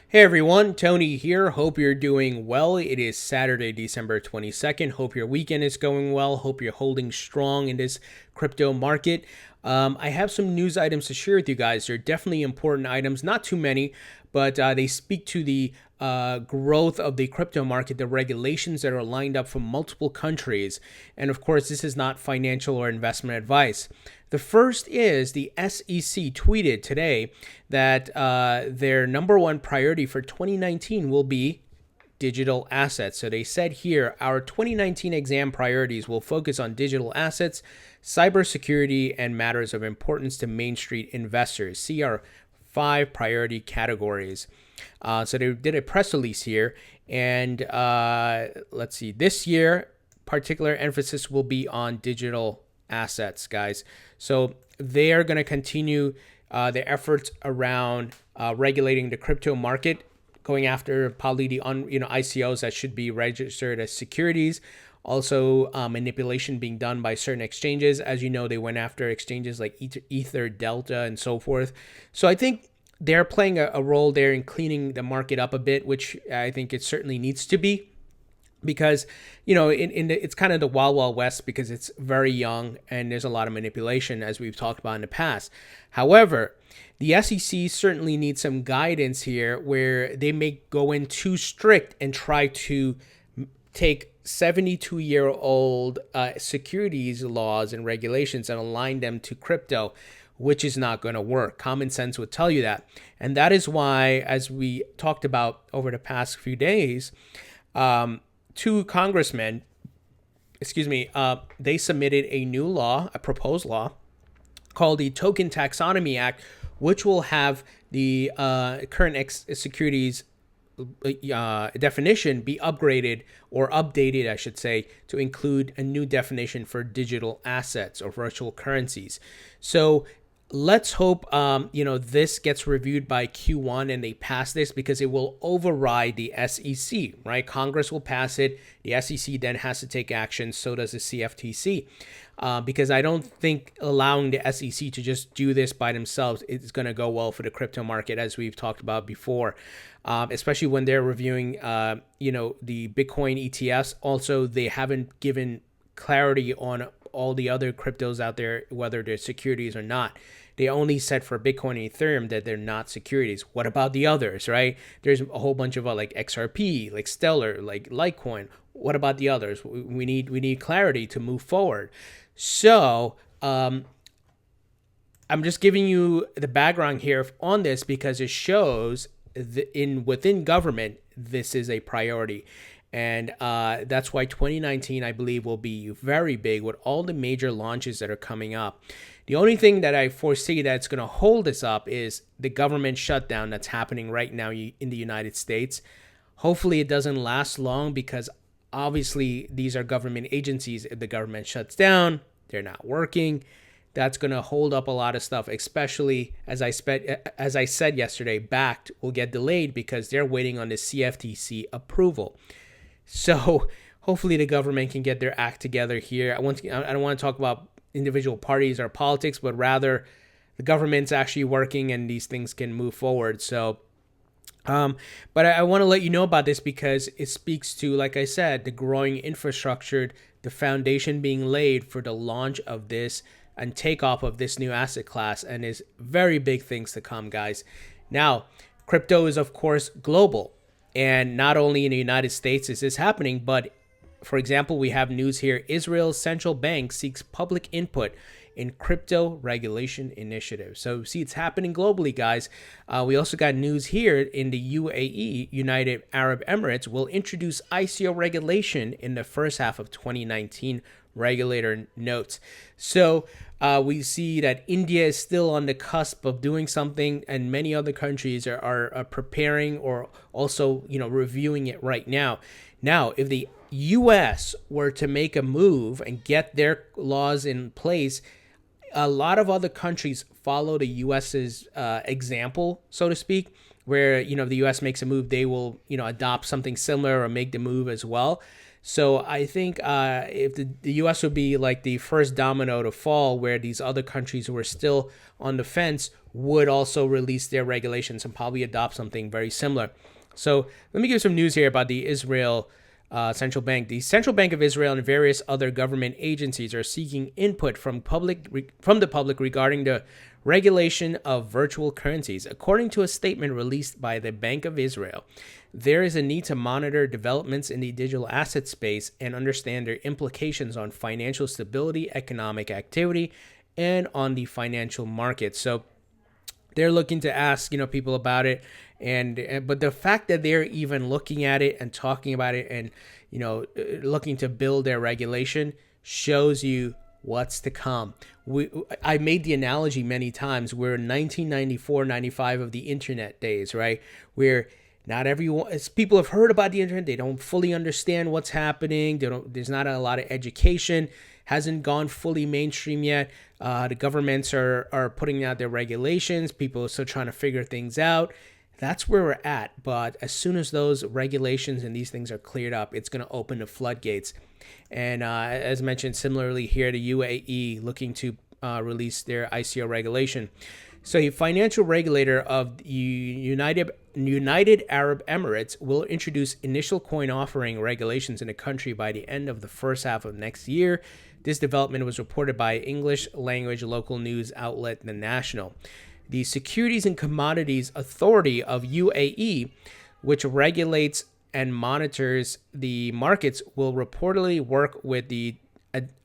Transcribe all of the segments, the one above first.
Hey everyone, Tony here. Hope you're doing well. It is Saturday, December 22nd. Hope your weekend is going well. Hope you're holding strong in this crypto market. I have some news items to share with you guys. They're definitely important items, not too many, but they speak to the growth of the crypto market, the regulations that are lined up from multiple countries. And of course, this is not financial or investment advice. The first is the SEC tweeted today that their number one priority for 2019 will be digital assets. So they said here, our 2019 exam priorities will focus on digital assets, cybersecurity, and matters of importance to Main Street investors. See our 5 priority categories. So they did a press release here, and let's see, this year, particular emphasis will be on digital assets, guys. So they are going to continue their efforts around regulating the crypto market, going after probably the ICOs that should be registered as securities. Also, manipulation being done by certain exchanges. As you know, they went after exchanges like Ether, Delta, and so forth. So I think they're playing a role there in cleaning the market up a bit, which I think it certainly needs to be, because it's kind of the wild west, because it's very young and there's a lot of manipulation, as we've talked about in the past. However, the SEC certainly needs some guidance here, where they may go in too strict and try to take 72-year-old securities laws and regulations and align them to crypto, which is not going to work. Common sense would tell you that. And that is why, as we talked about over the past few days, 2 congressmen, they submitted a new law, a proposed law called the Token Taxonomy Act, which will have the current securities definition be upgraded, or updated, I should say, to include a new definition for digital assets or virtual currencies. So let's hope this gets reviewed by Q1 and they pass this, because it will override the SEC, right? Congress will pass it. The SEC then has to take action. So does the CFTC. Because I don't think allowing the SEC to just do this by themselves is going to go well for the crypto market, as we've talked about before, especially when they're reviewing, the Bitcoin ETFs. Also, they haven't given clarity on all the other cryptos out there, whether they're securities or not. They only said for Bitcoin and Ethereum that they're not securities. What about the others, right? There's a whole bunch of like XRP, like Stellar, like Litecoin. What about the others? We need clarity to move forward. So I'm just giving you the background here on this, because it shows within government this is a priority. And that's why 2019, I believe, will be very big with all the major launches that are coming up. The only thing that I foresee that's going to hold this up is the government shutdown that's happening right now in the United States. Hopefully it doesn't last long, because obviously these are government agencies. If the government shuts down, they're not working. That's going to hold up a lot of stuff, especially, as I said yesterday, Bakkt will get delayed because they're waiting on the CFTC approval. So hopefully the government can get their act together here. I don't want to talk about individual parties or politics, but rather the government's actually working and these things can move forward. So, but I want to let you know about this, because it speaks to, like I said, the growing infrastructure, the foundation being laid for the launch of this and takeoff of this new asset class, and is very big things to come, guys. Now, crypto is, of course, global. And not only in the United States is this happening, but, for example, we have news here. Israel's central bank seeks public input in crypto regulation initiative. So, see, it's happening globally, guys. We also got news here in the UAE, United Arab Emirates, will introduce ICO regulation in the first half of 2019, regulator notes. So, we see that India is still on the cusp of doing something, and many other countries are preparing, or also, reviewing it right now. Now, if the U.S. were to make a move and get their laws in place, a lot of other countries follow the U.S.'s example, so to speak, where, if the U.S. makes a move, they will, adopt something similar or make the move as well. So I think if the U.S. would be like the first domino to fall, where these other countries who are still on the fence would also release their regulations and probably adopt something very similar. So let me give some news here about the Israel central bank. The Central Bank of Israel and various other government agencies are seeking input from the public regarding the regulation of virtual currencies. According to a statement released by the Bank of Israel, there is a need to monitor developments in the digital asset space and understand their implications on financial stability, economic activity, and on the financial markets. So they're looking to ask, people about it, but the fact that they're even looking at it and talking about it and looking to build their regulation shows you what's to come. I made the analogy many times. We're in 1994, 95 of the internet days, right? Where not everyone, as people have heard about the internet, they don't fully understand what's happening. There's not a lot of education, hasn't gone fully mainstream yet. The governments are putting out their regulations. People are still trying to figure things out. That's where we're at. But as soon as those regulations and these things are cleared up, it's going to open the floodgates. And as mentioned, similarly here, the UAE looking to release their ICO regulation. So a financial regulator of the United Arab Emirates will introduce initial coin offering regulations in the country by the end of the first half of next year. This development was reported by English language local news outlet The National. The Securities and Commodities Authority of UAE, which regulates and monitors the markets, will reportedly work with the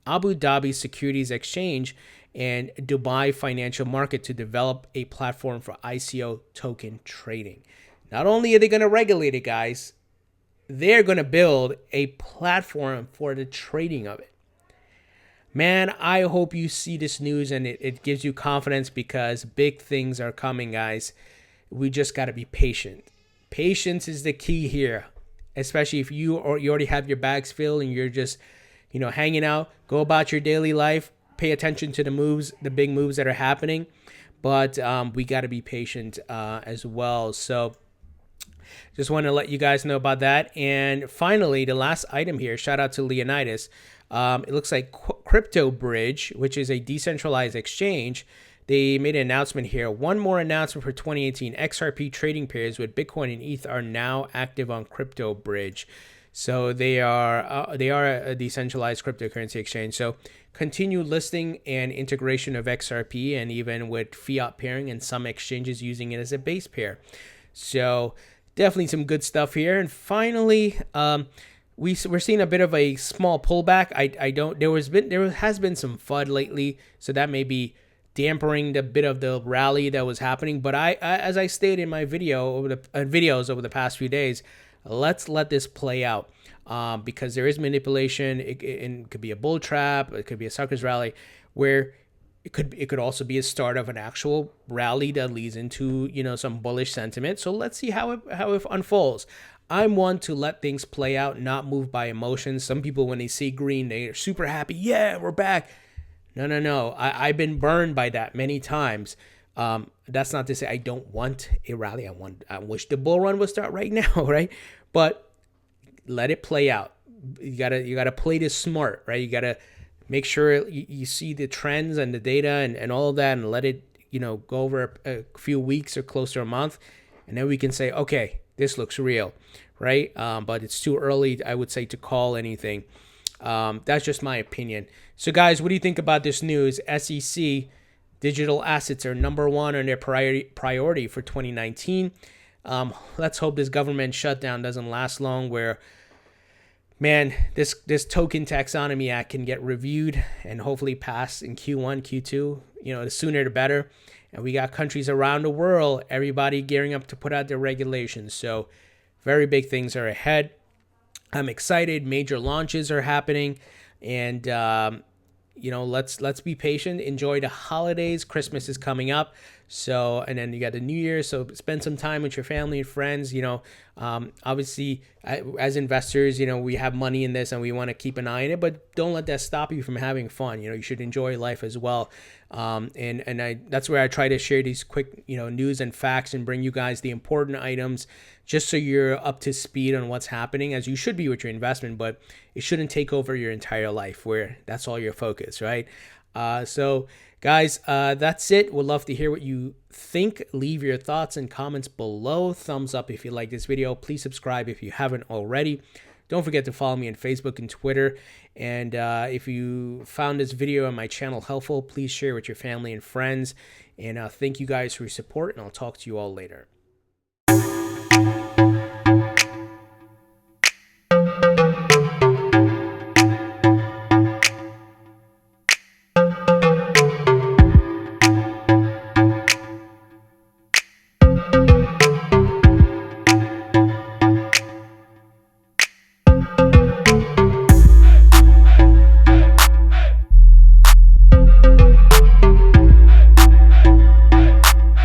Abu Dhabi Securities Exchange and Dubai Financial Market to develop a platform for ICO token trading. Not only are they going to regulate it, guys, they're going to build a platform for the trading of it. Man, I hope you see this news and it gives you confidence, because big things are coming, guys. We just got to be patient. Patience is the key here, especially if you already have your bags filled and you're just, hanging out. Go about your daily life. Pay attention to the big moves that are happening. But we got to be patient as well. So just want to let you guys know about that. And finally, the last item here, shout out to Leonidas. It looks like Crypto Bridge, which is a decentralized exchange, they made an announcement here. One more announcement for 2018. XRP trading pairs with Bitcoin and ETH are now active on Crypto Bridge. So they are a decentralized cryptocurrency exchange. So continued listing and integration of XRP, and even with fiat pairing, and some exchanges using it as a base pair. So definitely some good stuff here. And finally, we're seeing a bit of a small pullback. There has been some FUD lately, so that may be dampering the bit of the rally that was happening. But I as I stated in my videos over the past few days, let's let this play out, because there is manipulation. It could be a bull trap. It could be a suckers rally, where it could also be a start of an actual rally that leads into some bullish sentiment. So let's see how it unfolds. I'm one to let things play out, not move by emotions. Some people, when they see green, they're super happy. Yeah, we're back. No. I've been burned by that many times. That's not to say I don't want a rally. I wish the bull run would start right now, right? But let it play out. You gotta play this smart, right? You gotta make sure you see the trends and the data and all of that, and let it go over a few weeks or close to a month, and then we can say, okay, this looks real, right? But it's too early, I would say, to call anything. That's just my opinion. So guys, what do you think about this news? SEC digital assets are number one on their priority for 2019. Let's hope this government shutdown doesn't last long, where, man, this token taxonomy act can get reviewed and hopefully pass in Q1, Q2, the sooner the better. And we got countries around the world, everybody gearing up to put out their regulations. So very big things are ahead. I'm excited. Major launches are happening. And, let's be patient. Enjoy the holidays. Christmas is coming up. So, and then you got the New Year. So spend some time with your family and friends. Obviously, as investors, we have money in this and we want to keep an eye on it, but don't let that stop you from having fun. You should enjoy life as well. That's where I try to share these quick, news and facts and bring you guys the important items just so you're up to speed on what's happening, as you should be with your investment, but it shouldn't take over your entire life where that's all your focus, right? So guys, that's it. Would love to hear what you think. Leave your thoughts and comments below. Thumbs up if you like this video. Please subscribe if you haven't already. Don't forget to follow me on Facebook and Twitter. And if you found this video on my channel helpful, please share with your family and friends. And thank you guys for your support, and I'll talk to you all later.